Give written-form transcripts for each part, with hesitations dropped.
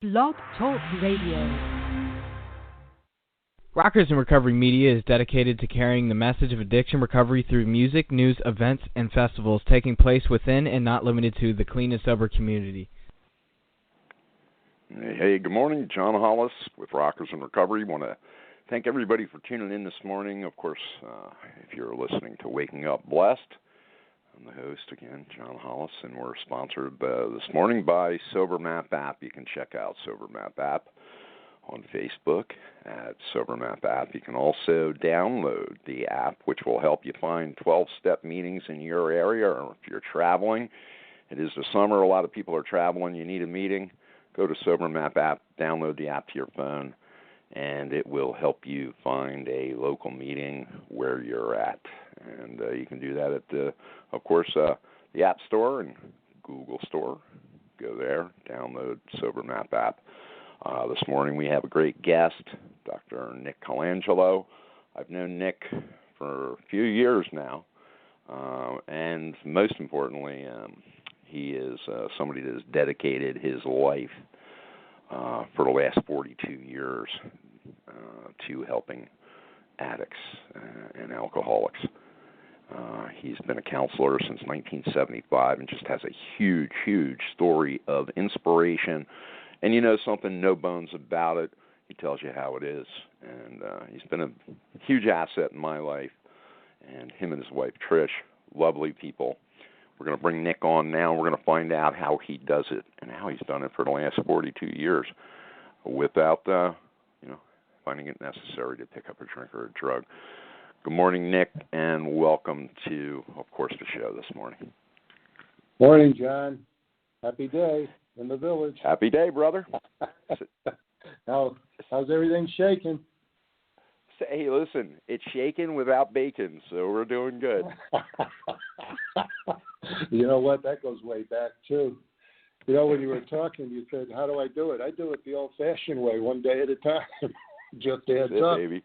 Blog Talk Radio. Rockers in Recovery Media is dedicated to carrying the message of addiction recovery through music, news, events, and festivals taking place within and not limited to the clean and sober community. Hey, good morning. John Hollis with Rockers in Recovery. Want to thank everybody for tuning in this morning. Of course, if you're listening to Waking Up Blessed, I'm the host again, John Hollis, and we're sponsored this morning by SoberMap app. You can check out SoberMap app on Facebook at SoberMap app. You can also download the app, which will help you find 12-step meetings in your area, or if you're traveling. It is the summer. A lot of people are traveling. You need a meeting. Go to SoberMap app, download the app to your phone, and it will help you find a local meeting where you're at. And you can do that at, the App Store and Google Store. Go there, download SoberMap app. This morning we have a great guest, Dr. Nick Colangelo. I've known Nick for a few years now, and most importantly, he is somebody that has dedicated his life for the last 42 years to helping addicts and alcoholics. He's been a counselor since 1975 and just has a huge, huge story of inspiration. And you know something, no bones about it. He tells you how it is. And he's been a huge asset in my life. And him and his wife, Trish, lovely people. We're going to bring Nick on now. We're going to find out how he does it and how he's done it for the last 42 years without, finding it necessary to pick up a drink or a drug. Good morning, Nick, and welcome to, of course, the show this morning. Morning, John. Happy day in the village. Happy day, brother. How's everything shaking? Hey, listen, it's shaking without bacon, so we're doing good. You know what? That goes way back, too. You know, when you were talking, you said, how do I do it? I do it the old-fashioned way, one day at a time. Just adds up. Baby.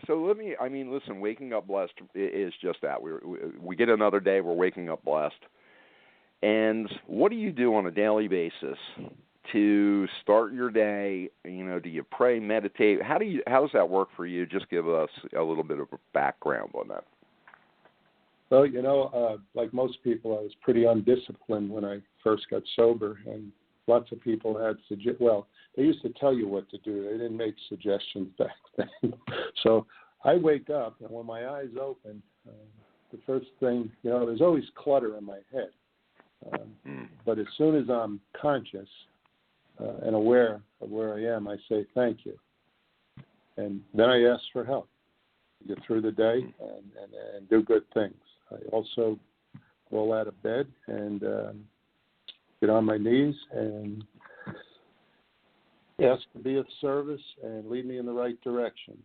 So listen, waking up blessed is just that. We get another day, we're waking up blessed. And what do you do on a daily basis to start your day? You know, do you pray, meditate? How does that work for you? Just give us a little bit of a background on that. Well, like most people, I was pretty undisciplined when I first got sober, and lots of people had they used to tell you what to do. They didn't make suggestions back then. So I wake up, and when my eyes open, the first thing, there's always clutter in my head. But as soon as I'm conscious and aware of where I am, I say thank you. And then I ask for help to get through the day and do good things. I also roll out of bed and get on my knees and ask to be of service and lead me in the right direction.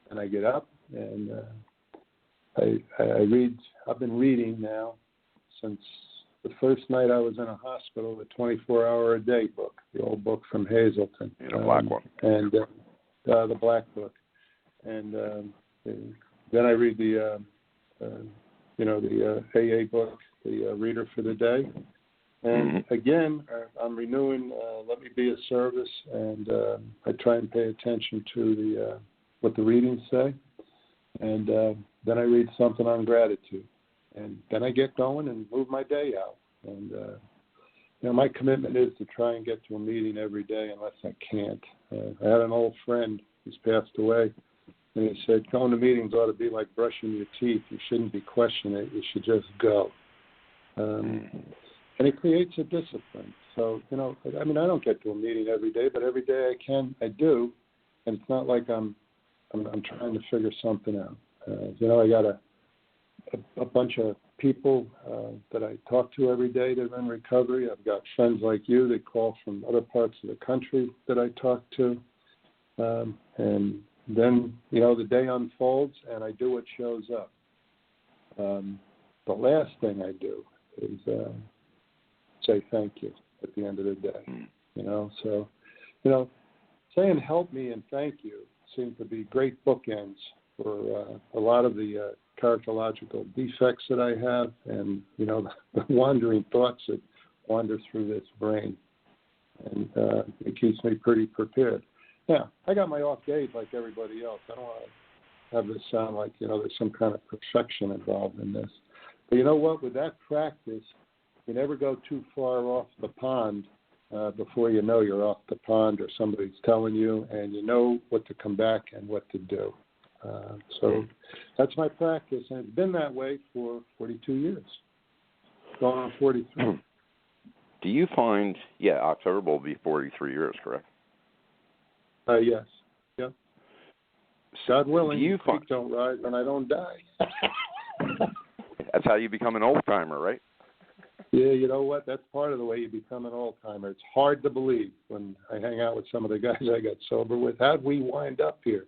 And I get up and I read. I've been reading now since the first night I was in a hospital, the 24-hour-a-day book, the old book from Hazelton. The black one. And the black book. And then I read the AA book, the Reader for the Day. And again, I'm renewing, let me be of service, and I try and pay attention to what the readings say. And then I read something on gratitude. And then I get going and move my day out. And, my commitment is to try and get to a meeting every day unless I can't. I had an old friend who's passed away, and he said, going to meetings ought to be like brushing your teeth. You shouldn't be questioning it. You should just go. And it creates a discipline. So, I don't get to a meeting every day, but every day I can, I do. And it's not like I'm trying to figure something out. I got a bunch of people that I talk to every day that are in recovery. I've got friends like you that call from other parts of the country that I talk to. And then, the day unfolds and I do what shows up. The last thing I do is say thank you at the end of the day. So saying help me and thank you seem to be great bookends for a lot of the characterological defects that I have and, the wandering thoughts that wander through this brain. and it keeps me pretty prepared. Now, I got my off days like everybody else. I don't want to have this sound like, there's some kind of perfection involved in this. But you know what? With that practice, you never go too far off the pond before you know you're off the pond or somebody's telling you, and you know what to come back and what to do. So that's my practice, and it's been that way for 42 years, going on 43. Do you find, October will be 43 years, correct? Yes. Yep. God willing, do you the creek don't rise and I don't die. That's how you become an old-timer, right? Yeah, you know what? That's part of the way you become an old-timer. It's hard to believe when I hang out with some of the guys I got sober with. How'd we wind up here?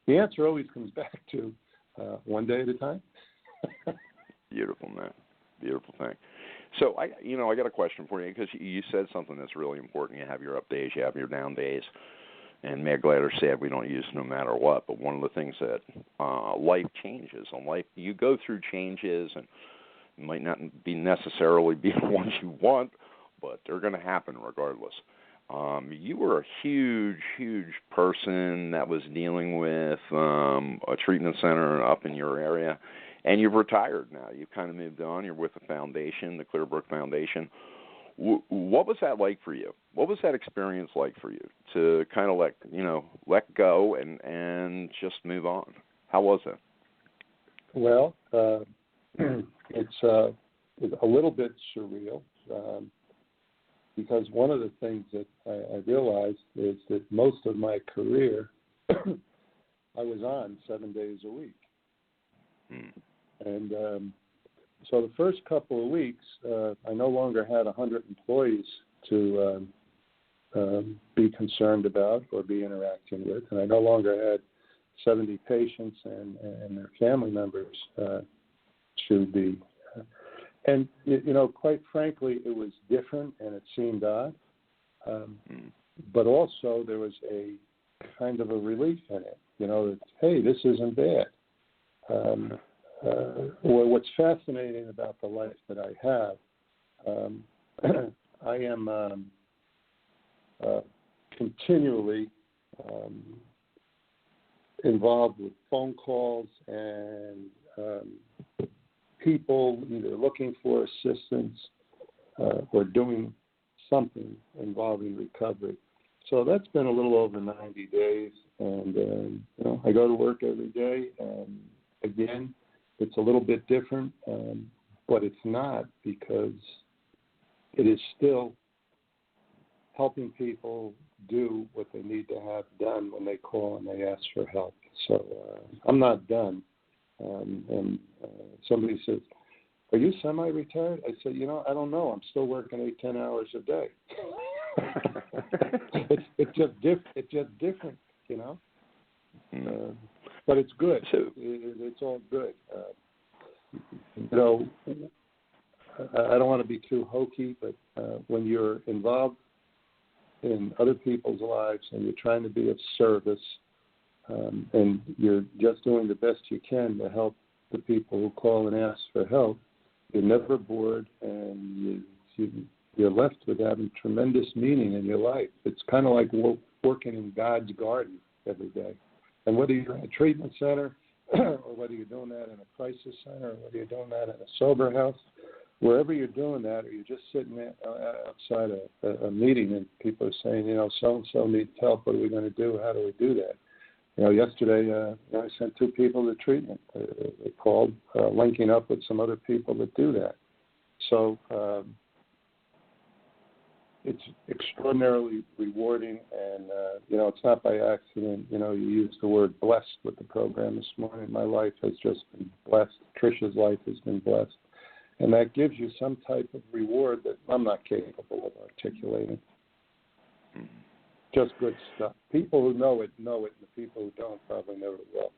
The answer always comes back to one day at a time. Beautiful, man. Beautiful thing. So, I got a question for you, because you said something that's really important. You have your up days, you have your down days. And Mayor Glader said we don't use no matter what. But one of the things that life changes. And life, you go through changes, and it might not be necessarily be the ones you want, but they're going to happen regardless. You were a huge, huge person that was dealing with a treatment center up in your area, and you've retired now. You've kind of moved on. You're with the foundation, the Clearbrook Foundation. What was that like for you? What was that experience like for you to kind of let go and just move on? How was it? Well, it's a little bit surreal because one of the things that I realized is that most of my career I was on 7 days a week. And so the first couple of weeks, I no longer had 100 employees to be concerned about or be interacting with, and I no longer had 70 patients and their family members to be. And, quite frankly, it was different and it seemed odd, but also there was a kind of a relief in it, that, hey, this isn't bad. What's fascinating about the life that I have, I am continually involved with phone calls and people either looking for assistance or doing something involving recovery. So that's been a little over 90 days, and I go to work every day, and again, it's a little bit different, but it's not, because it is still helping people do what they need to have done when they call and they ask for help. So I'm not done. And somebody says, "Are you semi-retired?" I said, I don't know. I'm still working 8-10 hours a day. It's just different, but it's good. It's all good. I don't want to be too hokey, but when you're involved in other people's lives and you're trying to be of service, and you're just doing the best you can to help the people who call and ask for help, you're never bored, and you're left with having tremendous meaning in your life. It's kind of like working in God's garden every day. And whether you're in a treatment center or whether you're doing that in a crisis center or whether you're doing that in a sober house, wherever you're doing that, or you're just sitting there outside a meeting and people are saying, so-and-so needs help, what are we going to do? How do we do that? Yesterday I sent 2 people to treatment. They called, linking up with some other people that do that. So it's extraordinarily rewarding, and, it's not by accident. You used the word blessed with the program this morning. My life has just been blessed. Tricia's life has been blessed. And that gives you some type of reward that I'm not capable of articulating. Just good stuff. People who know it, and the people who don't probably never will.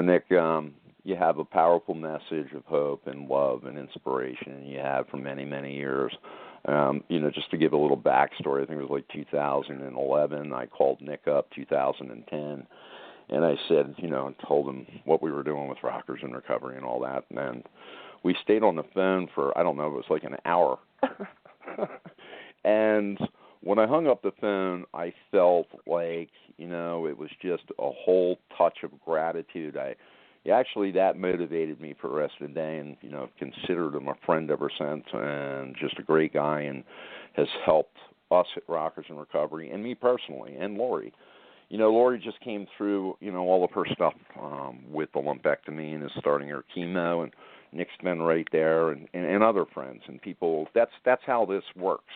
Nick, you have a powerful message of hope and love and inspiration, and you have for many, many years. Just to give a little backstory, I think it was like 2011. I called Nick up 2010. And I said, and told him what we were doing with Rockers in Recovery and all that. And we stayed on the phone for, I don't know, it was like an hour. And when I hung up the phone, I felt like, it was just a whole touch of gratitude. Actually, that motivated me for the rest of the day, and, considered him a friend ever since, and just a great guy, and has helped us at Rockers in Recovery, and me personally, and Lori. Lori just came through, all of her stuff with the lumpectomy and is starting her chemo, and Nick's been right there, and other friends and people. That's how this works,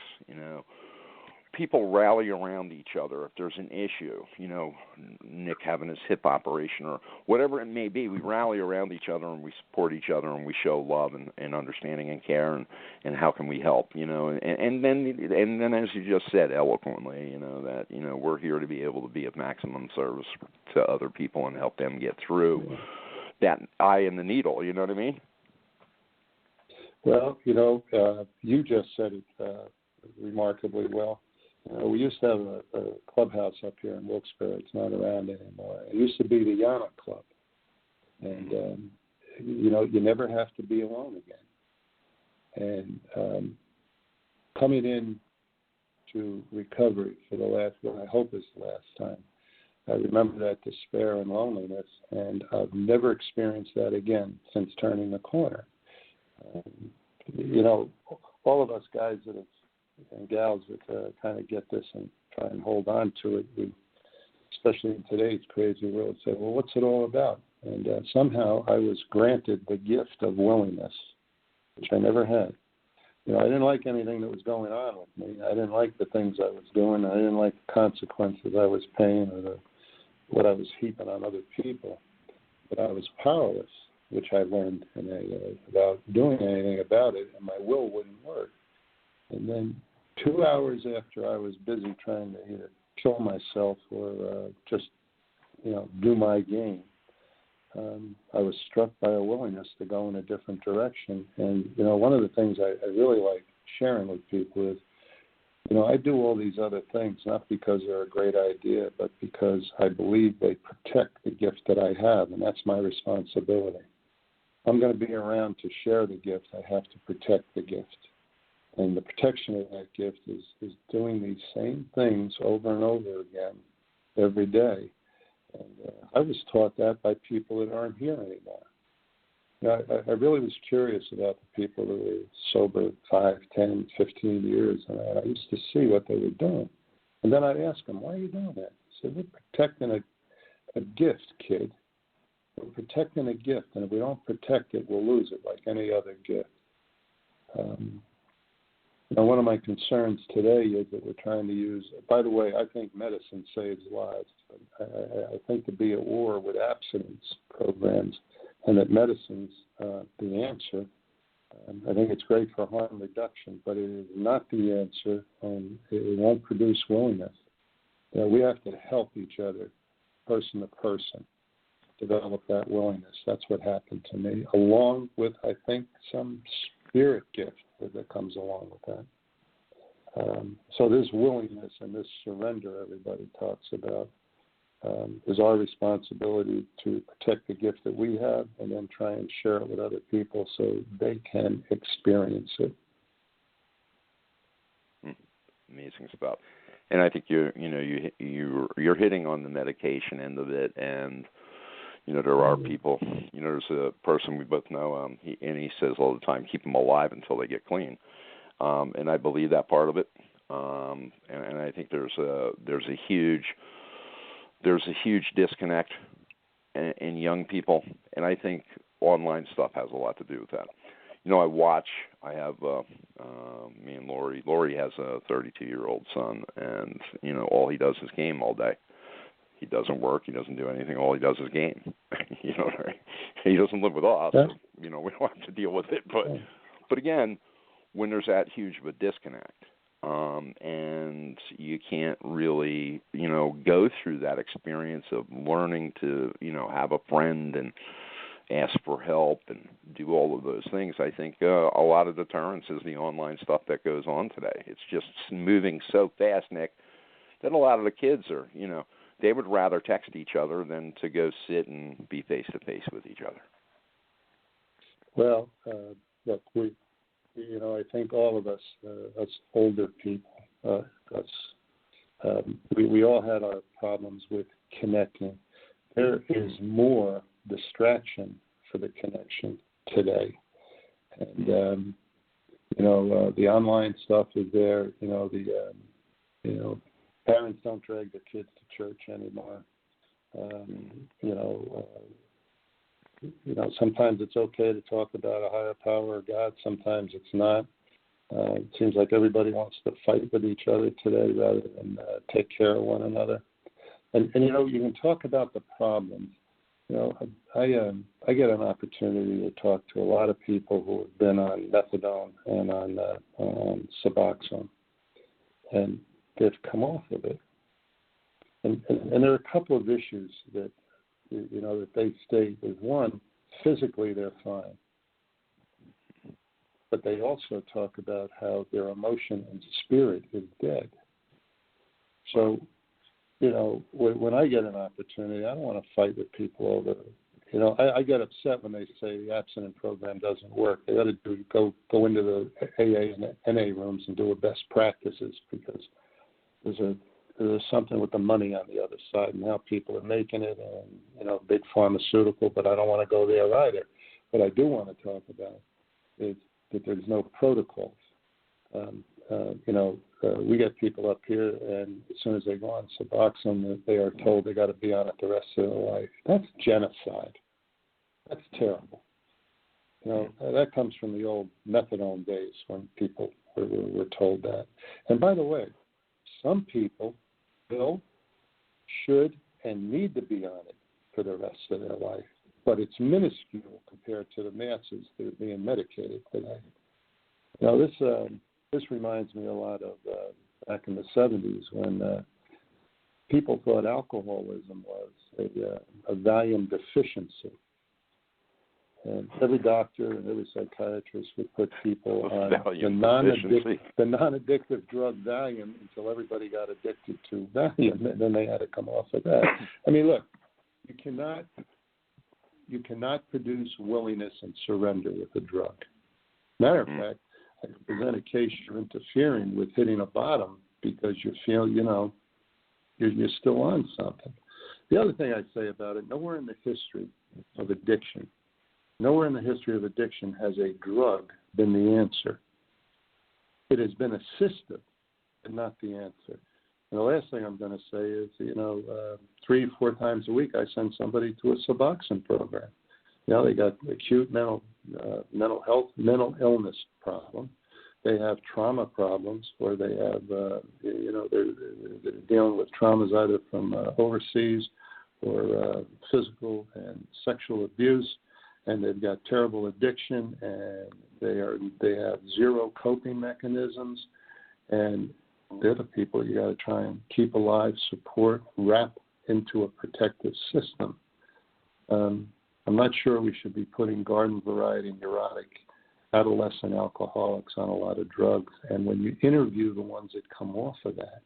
People rally around each other if there's an issue, Nick having his hip operation or whatever it may be. We rally around each other and we support each other and we show love and understanding and care and how can we help, and then as you just said eloquently, that we're here to be able to be of maximum service to other people and help them get through that eye in the needle. You know what I mean? Well, you just said it remarkably well. We used to have a clubhouse up here in Wilkes-Barre. It's not around anymore. It used to be the Yana Club. And, you never have to be alone again. And coming in to recovery for the last, what I hope is the last time, I remember that despair and loneliness, and I've never experienced that again since turning the corner. All of us guys that have and gals that kind of get this and try and hold on to it, especially in today's crazy world, say, well, what's it all about? And somehow I was granted the gift of willingness, which I never had. I didn't like anything that was going on with me. I didn't like the things I was doing. I didn't like the consequences I was paying or what I was heaping on other people. But I was powerless, which I learned about doing anything about it, and my will wouldn't work. And then 2 hours after I was busy trying to either kill myself or just, do my game, I was struck by a willingness to go in a different direction. And, one of the things I really like sharing with people is, I do all these other things not because they're a great idea, but because I believe they protect the gift that I have, and that's my responsibility. I'm going to be around to share the gift. I have to protect the gift. And the protection of that gift is doing these same things over and over again every day. And I was taught that by people that aren't here anymore. I really was curious about the people who were sober 5, 10, 15 years, and I used to see what they were doing. And then I'd ask them, why are you doing that? I said, we're protecting a gift, kid. We're protecting a gift, and if we don't protect it, we'll lose it like any other gift. One of my concerns today is that we're trying to use, by the way, I think medicine saves lives. I think to be at war with abstinence programs and that medicine's the answer. I think it's great for harm reduction, but it is not the answer, and it won't produce willingness. We have to help each other, person to person, develop that willingness. That's what happened to me, along with, I think, some spirit gift that comes along with that. So this willingness and this surrender everybody talks about is our responsibility to protect the gift that we have and then try and share it with other people so they can experience it. Amazing stuff. And I think you're hitting on the medication end of it, and there are people. There's a person we both know, he says all the time, keep them alive until they get clean, and I believe that part of it. And I think there's a huge disconnect in young people, and I think online stuff has a lot to do with that. I have me and Lori. Lori has a 32-year-old son, and all he does is game all day. He doesn't work. He doesn't do anything. All he does is game. He doesn't live with us. Yeah. We don't have to deal with it. But again, when there's that huge of a disconnect, and you can't really, go through that experience of learning to, have a friend and ask for help and do all of those things, I think a lot of deterrence is the online stuff that goes on today. It's just moving so fast, Nick, that a lot of the kids are, they would rather text each other than to go sit and be face-to-face with each other. Well, look, I think all of us, us older people, us. We all had our problems with connecting. There is more distraction for the connection today. And, the online stuff is there. Parents don't drag their kids to church anymore. Sometimes it's okay to talk about a higher power or God. Sometimes it's not. It seems like everybody wants to fight with each other today rather than take care of one another. And you can talk about the problems. I get an opportunity to talk to a lot of people who have been on methadone and on Suboxone, and they've come off of it. And there are a couple of issues that that they state. Is one, physically they're fine, but they also talk about how their emotion and spirit is dead. So, when I get an opportunity, I don't want to fight with people over. I get upset when they say the abstinent program doesn't work. They got to go into the AA and NA rooms and do a best practices, because there's something with the money on the other side and how people are making it, and big pharmaceutical. But I don't want to go there either. What I do want to talk about is that there's no protocols. We get people up here, and as soon as they go on Suboxone, they are told they got to be on it the rest of their life. That's genocide. That's terrible. That comes from the old methadone days when people were told that. And by the way, some people will, should, and need to be on it for the rest of their life, but it's minuscule compared to the masses that are being medicated today. This reminds me a lot of back in the 70s when people thought alcoholism was a Valium deficiency. And every doctor and every psychiatrist would put people on the non-addictive drug Valium until everybody got addicted to Valium, and then they had to come off of that. I mean, look, you cannot produce willingness and surrender with a drug. Matter of fact, I can present a case you're interfering with hitting a bottom because you feel, you're still on something. The other thing I'd say about it, nowhere in the history of addiction has a drug been the answer. It has been assistive and not the answer. And the last thing I'm going to say is, 3-4 times a week I send somebody to a Suboxone program. They got acute mental illness problem. They have trauma problems, or they have, they're dealing with traumas either from overseas or physical and sexual abuse, and they've got terrible addiction, and they have zero coping mechanisms, and they're the people you got to try and keep alive, support, wrap into a protective system. I'm not sure we should be putting garden variety neurotic adolescent alcoholics on a lot of drugs. And when you interview the ones that come off of that,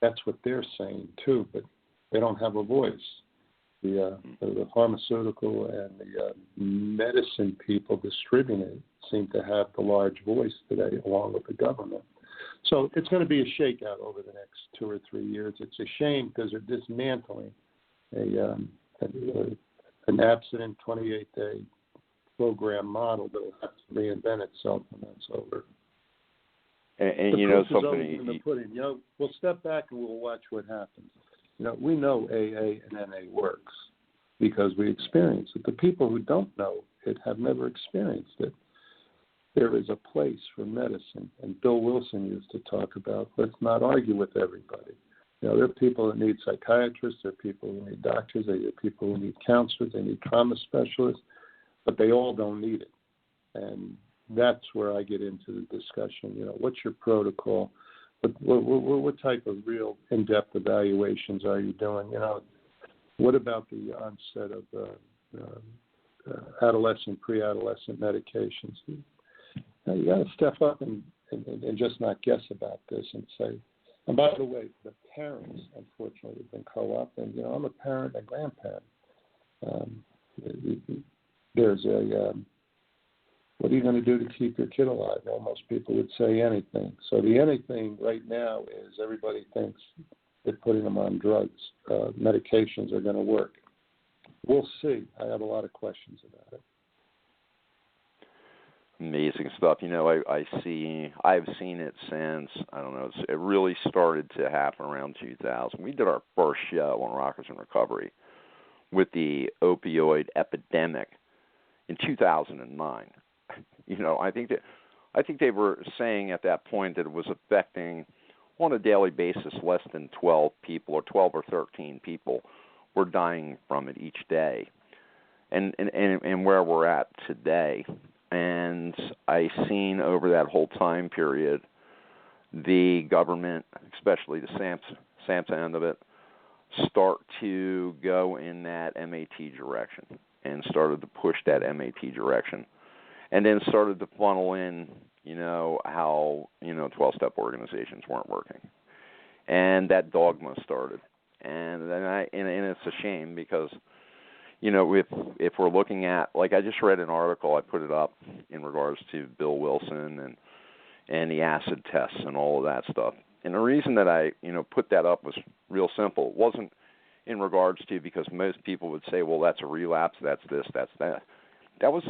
that's what they're saying too, but they don't have a voice. The pharmaceutical and the medicine people distributing it seem to have the large voice today, along with the government. So it's going to be a shakeout over the next 2 or 3 years. It's a shame because they're dismantling an abstinent 28-day program model that will have to reinvent itself when that's over. And something. We'll step back and we'll watch what happens. We know AA and NA works because we experience it. The people who don't know it have never experienced it. There is a place for medicine, and Bill Wilson used to talk about, let's not argue with everybody. There are people that need psychiatrists, there are people who need doctors, there are people who need counselors, they need trauma specialists, but they all don't need it. And that's where I get into the discussion. What's your protocol? What type of real in-depth evaluations are you doing? What about the onset of adolescent, pre-adolescent medications? You got to step up and just not guess about this and say. And by the way, the parents, unfortunately, have been co-opted. I'm a parent and grandparent. There's what are you going to do to keep your kid alive? Well, most people would say anything. So the anything right now is everybody thinks that putting them on drugs, medications are going to work. We'll see. I have a lot of questions about it. Amazing stuff. I've seen it since, I don't know, it really started to happen around 2000. We did our first show on Rockers in Recovery with the opioid epidemic in 2009. I think they were saying at that point that it was affecting, on a daily basis, less than 12 people, or 12 or 13 people were dying from it each day. And where we're at today. And I seen over that whole time period the government, especially the SAMHSA end of it, start to go in that MAT direction and started to push that MAT direction. And then started to funnel in, how, 12-step organizations weren't working. And that dogma started. And it's a shame because, if we're looking at, like I just read an article, I put it up in regards to Bill Wilson and the acid tests and all of that stuff. And the reason that I, put that up was real simple. It wasn't in regards to, because most people would say, well, that's a relapse, that's this, that's that. That was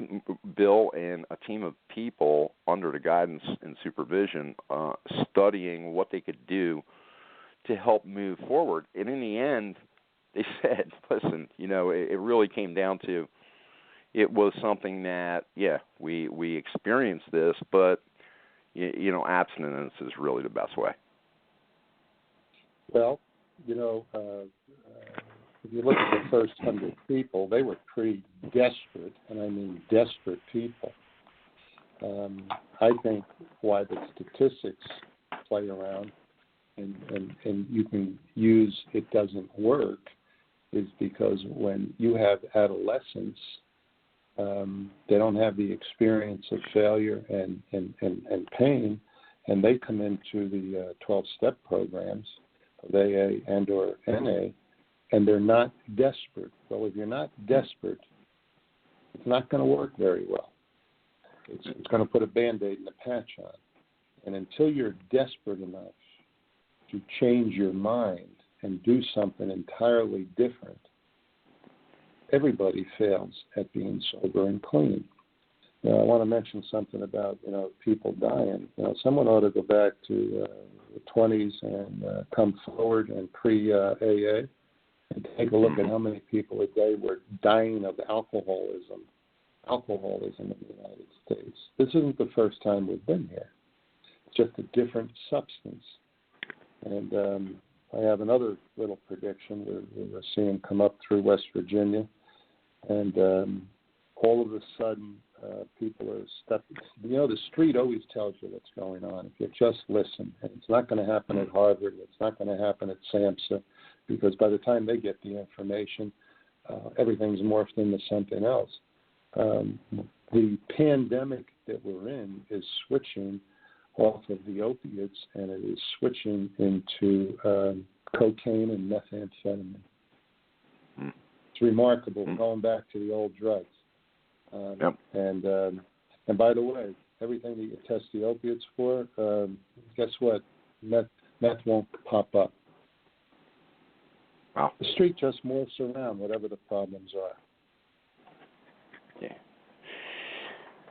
Bill and a team of people under the guidance and supervision studying what they could do to help move forward. And in the end, they said, listen, it really came down to, it was something that, we experienced this, but, abstinence is really the best way. Well, if you look at the first 100 people, they were pretty desperate, and I mean desperate people. I think why the statistics play around and you can use it doesn't work is because when you have adolescents, they don't have the experience of failure and pain, and they come into the 12-step programs of AA and or NA, and they're not desperate. Well, if you're not desperate, it's not going to work very well. It's going to put a Band-Aid and a patch on. And until you're desperate enough to change your mind and do something entirely different, everybody fails at being sober and clean. I want to mention something about, people dying. Someone ought to go back to the 20s and come forward and pre-AA and take a look at how many people a day were dying of alcoholism in the United States. This isn't the first time we've been here. It's just a different substance. And I have another little prediction. We're seeing come up through West Virginia, and all of a sudden people are stepping. The street always tells you what's going on if you just listen. And it's not going to happen at Harvard. It's not going to happen at SAMHSA, because by the time they get the information, everything's morphed into something else. The pandemic that we're in is switching off of the opiates, and it is switching into cocaine and methamphetamine. It's remarkable, going back to the old drugs. And by the way, everything that you test the opiates for, guess what? Meth won't pop up. Wow. The street just morphs around whatever the problems are. Yeah.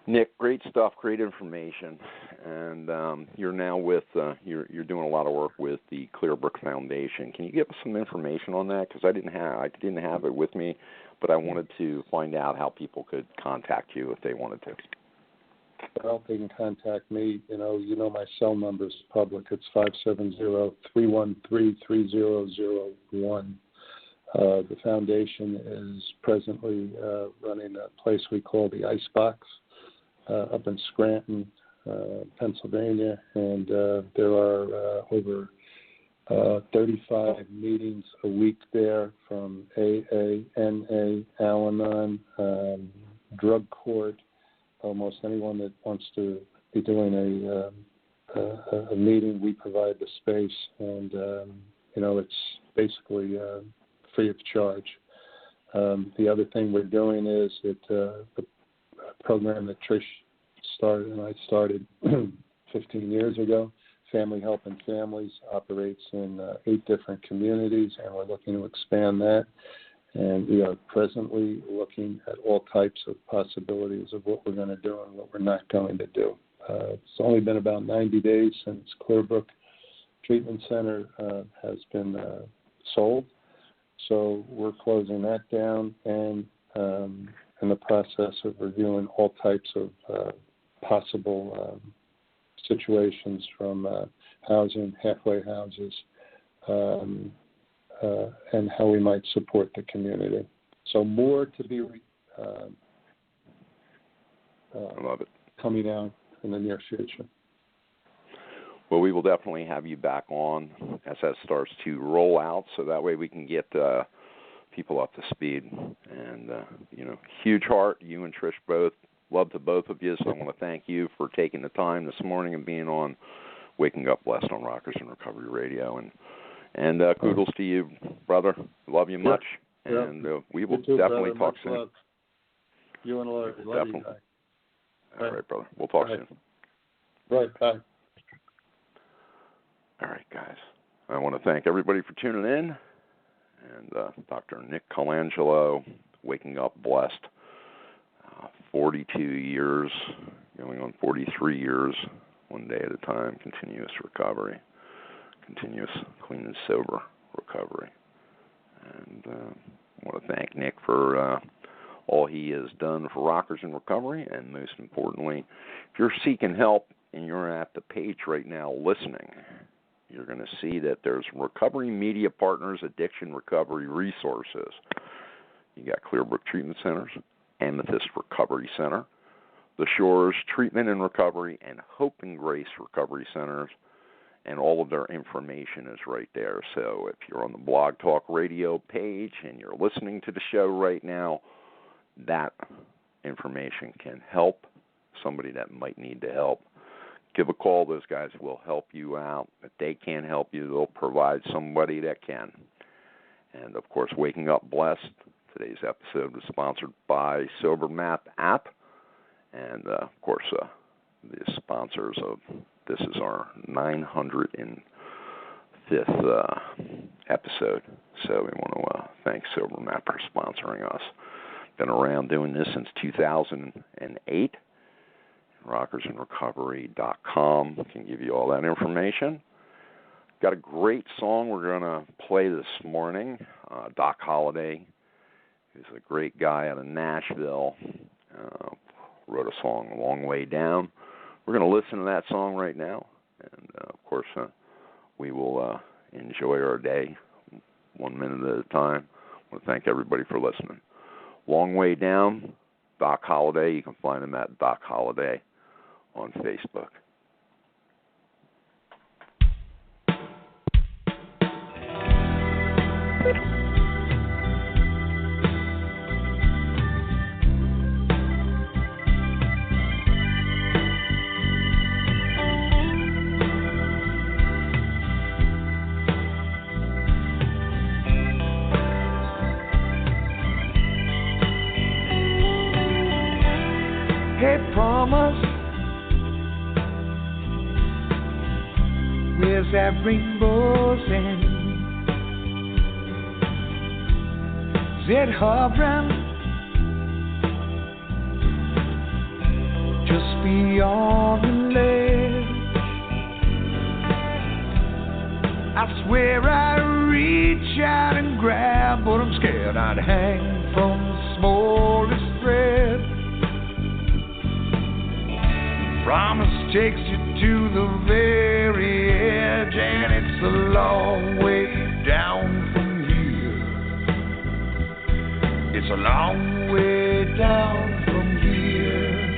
Nick, great stuff, great information, and you're now with you're doing a lot of work with the Clearbrook Foundation. Can you give us some information on that? Because I didn't have it with me, but I wanted to find out how people could contact you if they wanted to. Well, they can contact me. My cell number is public. It's 570-313-3001. The foundation is presently running a place we call the Icebox up in Scranton, Pennsylvania, and there are over 35 meetings a week there from AA, NA, Al-Anon, drug court, almost anyone that wants to be doing a meeting, we provide the space, and it's basically free of charge. The other thing we're doing is that the program that Trish I started 15 years ago. Family Helping Families operates in 8 different communities, and we're looking to expand that. And we are presently looking at all types of possibilities of what we're going to do and what we're not going to do. It's only been about 90 days since Clearbrook Treatment Center has been sold, so we're closing that down and in the process of reviewing all types of possible situations from housing, halfway houses, and how we might support the community. So more to be I love it. Coming out in the near future. Well, we will definitely have you back on as that starts to roll out, so that way we can get people up to speed. And, huge heart, you and Trish both. Love to both of you, so I want to thank you for taking the time this morning and being on Waking Up Blessed on Rockers and Recovery Radio. And kudos to you, brother. Love you much. Yep. And we will definitely talk soon. Love. You and Larry. Love you guys. All right, brother. We'll talk soon. Right, bye. All right, guys. I want to thank everybody for tuning in. And Dr. Nick Colangelo, Waking Up Blessed, 42 years, going on 43 years, one day at a time, continuous recovery, continuous clean and sober recovery. And I want to thank Nick for all he has done for Rockers in Recovery, and most importantly, if you're seeking help and you're at the page right now listening, you're going to see that there's Recovery Media Partners Addiction Recovery Resources. You got Clearbrook Treatment Centers, Amethyst Recovery Center, The Shores Treatment and Recovery, and Hope and Grace Recovery Centers, and all of their information is right there. So if you're on the Blog Talk Radio page and you're listening to the show right now, that information can help somebody that might need the help. Give a call. Those guys will help you out. If they can't help you, they'll provide somebody that can. And, of course, Waking Up Blessed. Today's episode was sponsored by SoberMap app. And, of course, the sponsors of this is our 905th episode. So we want to thank SoberMap for sponsoring us. Been around doing this since 2008. RockersInRecovery.com can give you all that information. Got a great song we're going to play this morning. Doc Holliday, who's a great guy out of Nashville, wrote a song, A Long Way Down. We're going to listen to that song right now. And, of course, we will enjoy our day 1 minute at a time. I want to thank everybody for listening. Long Way Down, Doc Holliday. You can find him at Doc Holliday on Facebook. Hey, promise, where's that rainbow's end? Is it hovering just beyond the ledge? I swear I reach out and grab, but I'm scared I'd hang from the smallest thread. Promise takes you to the very edge, and it's a long way down from here. It's a long way down from here.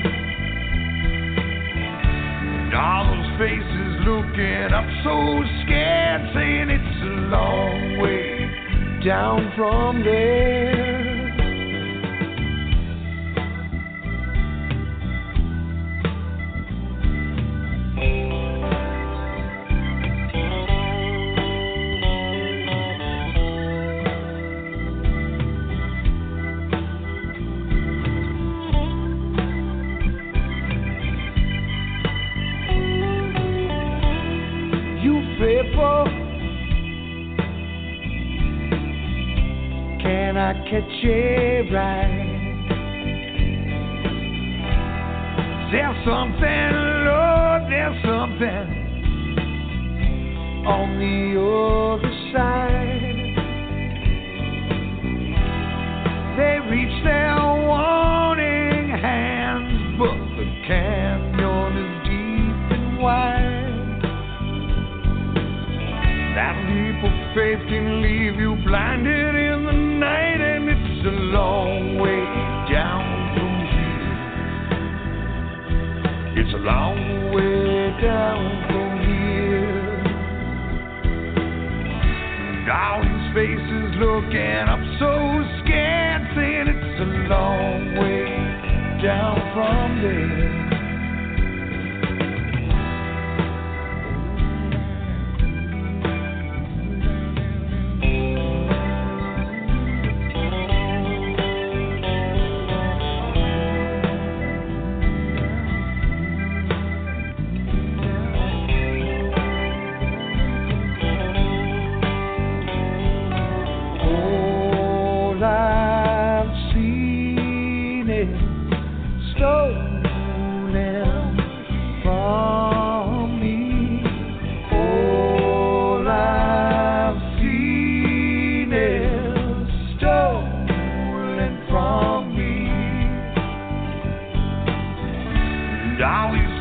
And all those faces looking up so scared, saying it's a long way down from there. people. Can I catch a ride? There's something, Lord, there's something on the other side. They reach their warning hands, but the canyon is deep and wide. That leap of faith can leave you blinded in the night, and it's a long way down from here. It's a long way down from here. And all these faces looking up so scared, saying it's a long way down from there.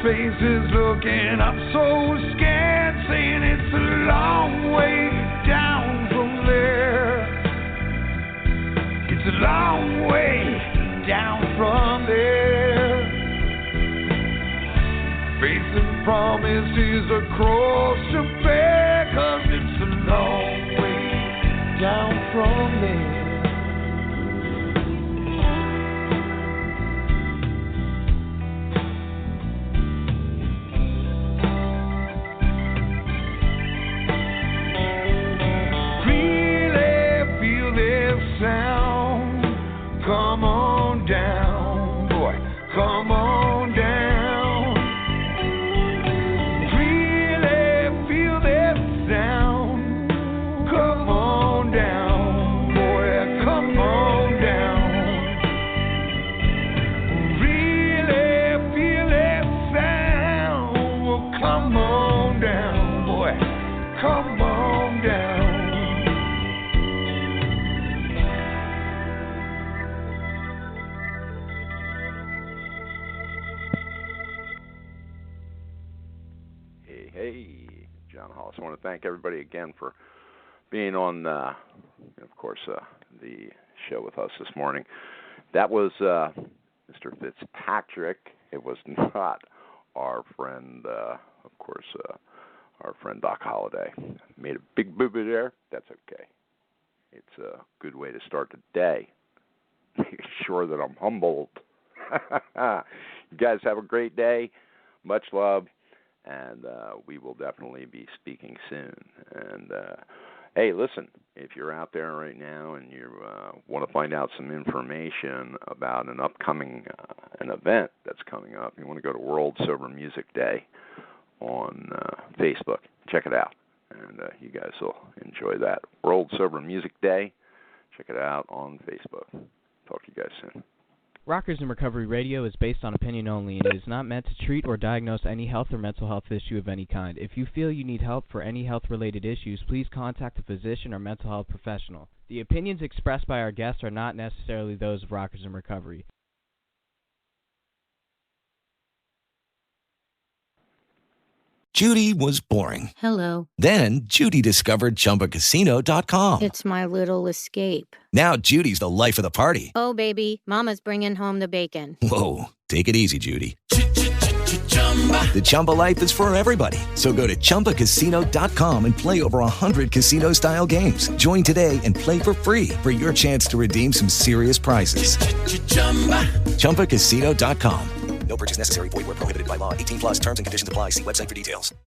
Faces looking up so scared, saying it's a long way down from there. It's a long way down from there. Facing promises across the bear, 'cause it's a long way down from there. Come on down, boy, come on down. Really feel that sound. Come on down, boy, come on down. Really feel that sound. Well, come on down, boy, come on down. Hey, John Hollis. I want to thank everybody again for being on, of course, the show with us this morning. That was Mr. Fitzpatrick. It was not our friend, of course, our friend Doc Holliday. Made a big boo-boo there. That's okay. It's a good way to start the day. Make sure that I'm humbled. You guys have a great day. Much love. And we will definitely be speaking soon. And, hey, listen, if you're out there right now and you want to find out some information about an upcoming an event that's coming up, you want to go to World Sober Music Day on Facebook. Check it out, and you guys will enjoy that. World Sober Music Day. Check it out on Facebook. Talk to you guys soon. Rockers in Recovery Radio is based on opinion only and is not meant to treat or diagnose any health or mental health issue of any kind. If you feel you need help for any health-related issues, please contact a physician or mental health professional. The opinions expressed by our guests are not necessarily those of Rockers in Recovery. Judy was boring. Hello. Then Judy discovered ChumbaCasino.com. It's my little escape. Now Judy's the life of the party. Oh, baby, mama's bringing home the bacon. Whoa, take it easy, Judy. The Chumba life is for everybody. So go to ChumbaCasino.com and play over 100 casino-style games. Join today and play for free for your chance to redeem some serious prizes. ChumbaCasino.com. No purchase necessary. Void where prohibited by law. 18+ terms and conditions apply. See website for details.